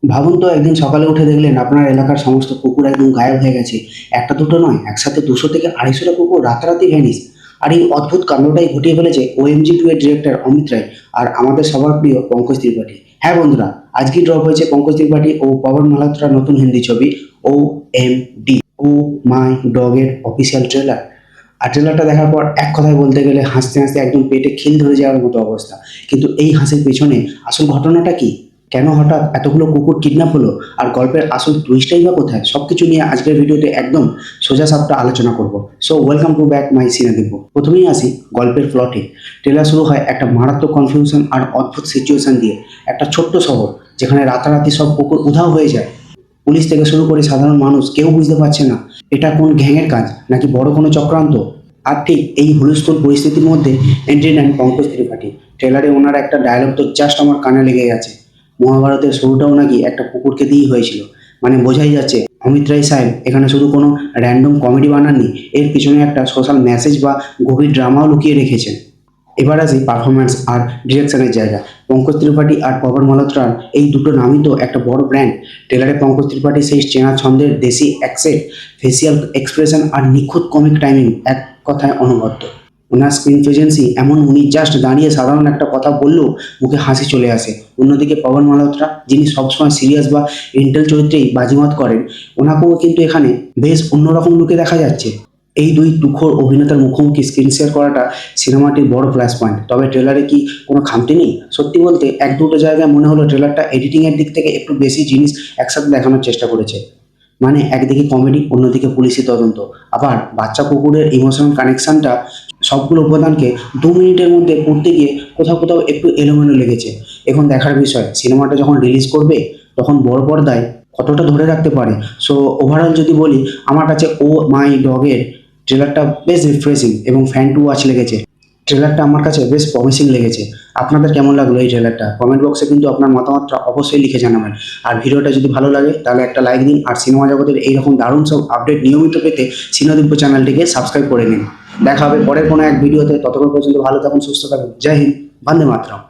ভাবুন তো একদিন সকালে উঠে দেখলেন আপনার এলাকার সমস্ত কুকুর একদম গায়েব হয়ে গেছে। একটা দুটো নয়, একসাথে 200 থেকে 250টা কুকুর রাতারাতি ভ্যানিশ। আর এই অদ্ভুত কাণ্ডটাই ঘটিয়ে ফেলেছে OMG2 এর ডিরেক্টর অমিত রায় আর আমাদের সবার প্রিয় পঙ্কজ ত্রিপাঠী। হ্যাঁ বন্ধুরা, আজকেই ড্রপ হয়েছে পঙ্কজ ত্রিপাঠী ও পবন মালহোত্রার নতুন হিন্দি ছবি OMD, ও মাই ডগ এর অফিসিয়াল ট্রেলার। আর ট্রেলারটা দেখার পর এক কথায় বলতে গেলে হাসতে হাসতে একদম পেটে খিল ধরে যাওয়ার মতো অবস্থা। কিন্তু এই হাসির পেছনে আসল ঘটনাটা কি? কেন হঠাৎ এতগুলো কুকুর কিডন্যাপ হলো? আর গল্পের আসল টুইস্টটাই বা কোথায়? সবকিছু নিয়ে আজকের ভিডিওতে একদম সোজা সাপটা আলোচনা করব। So welcome to back my Cinedibya. প্রথমেই আসি গল্পের প্লটে। ট্রেলার শুরু হয় একটা মারাত্মক কনফিউশন আর অদ্ভুত সিচুয়েশন দিয়ে। একটা ছোট্ট শহর যেখানে রাতারাতি সব কুকুর উধাও হয়ে যায়। পুলিশ থেকে শুরু করে সাধারণ মানুষ কেউ বুঝতে পারছে না এটা কোন গ্যাংয়ের কাজ নাকি বড় কোনো চক্রান্ত। আর ঠিক এই হুলস্থুল পরিস্থিতির মধ্যে এন্ট্রি নেন পঙ্কজ ত্রিপাঠী। ট্রেলারে ওনার একটা ডায়লগ তো জাস্ট আমার কানে লেগে গেছে। মহাভারতের শুরুটাও নাকি একটা কুকুরকে দিয়েই হয়েছিল। মানে বোঝাই যাচ্ছে অমিত রায় সাহেব এখানে শুধু কোনো র্যান্ডম কমেডি বানাননি, এর পিছনে একটা সোশ্যাল মেসেজ বা গভীর ড্রামাও লুকিয়ে রেখেছেন। এবার আসি পারফরম্যান্স আর ডিরেকশনের জায়গা। পঙ্কজ ত্রিপাঠী আর পবন মালহোত্রার এই দুটো নামই তো একটা বড় ব্র্যান্ড। ট্রেলারে পঙ্কজ ত্রিপাঠী সেই চেনা ছন্দের দেশি অ্যাকসেন্ট, ফেসিয়াল এক্সপ্রেশন আর নিখুঁত কমিক টাইমিং এক কথায় অনবদ্য। ওনার স্ক্রিন প্রেজেন্সই এমন, উনি জাস্ট দাঁড়িয়ে সাধারণ একটা কথা বললেও মুখে হাসি চলে আসে। অন্যদিকে পবন মালহোত্রা, যিনি সবসময় সিরিয়াস বা ইন্টেল চরিত্রেই বাজিমাত করেন, ওনাকেও কিন্তু এখানে বেশ অন্যরকম লুকে দেখা যাচ্ছে। এই দুই তুখোড় অভিনেতার মুখোমুখি স্ক্রিন শেয়ার করাটা সিনেমাটির বড় প্লাস পয়েন্ট। তবে ট্রেলারে কি কোনো খামতি নেই? সত্যি বলতে এক দুটো জায়গায় মনে হলো ট্রেলারটা এডিটিংয়ের দিক থেকে একটু বেশি জিনিস একসাথে দেখানোর চেষ্টা করেছে। মানে একদিকে কমেডি, অন্যদিকে পুলিশি তদন্ত, আবার বাচ্চা কুকুরের ইমোশনাল কানেকশনটা, সবগুলো উপাদানকে 2 মিনিটের মধ্যে করতে গিয়ে কোথাও কোথাও একটু এলোমেলো লেগেছে। এখন দেখার বিষয় সিনেমাটা যখন রিলিজ করবে তখন বড় পর্দায় কতটা ধরে রাখতে পারে। সো ওভারঅল যদি বলি, আমার কাছে ও মাই ডগের ট্রেলারটা বেশ রিফ্রেশিং এবং ফ্যান টু ওয়াচ লেগেছে। ট্রেলারটা আমার কাছে বেশ প্রমিসিং লেগেছে। আপনাদের কেমন লাগলো এই ট্রেলারটা? কমেন্ট বক্সে কিন্তু আপনার মতামতটা অবশ্যই লিখে জানাবেন। আর ভিডিওটা যদি ভালো লাগে তাহলে একটা লাইক দিন। আর সিনেমা জগতের এইরকম দারুণ সব আপডেট নিয়মিত পেতে সিনেদিব্য চ্যানেলটিকে সাবস্ক্রাইব করে নিন। দেখা হবে পরের কোনো এক ভিডিওতে। ততক্ষণ পর্যন্ত ভালো থাকুন, সুস্থ থাকুন। জয় হিন্দ, বন্দে মাতরম।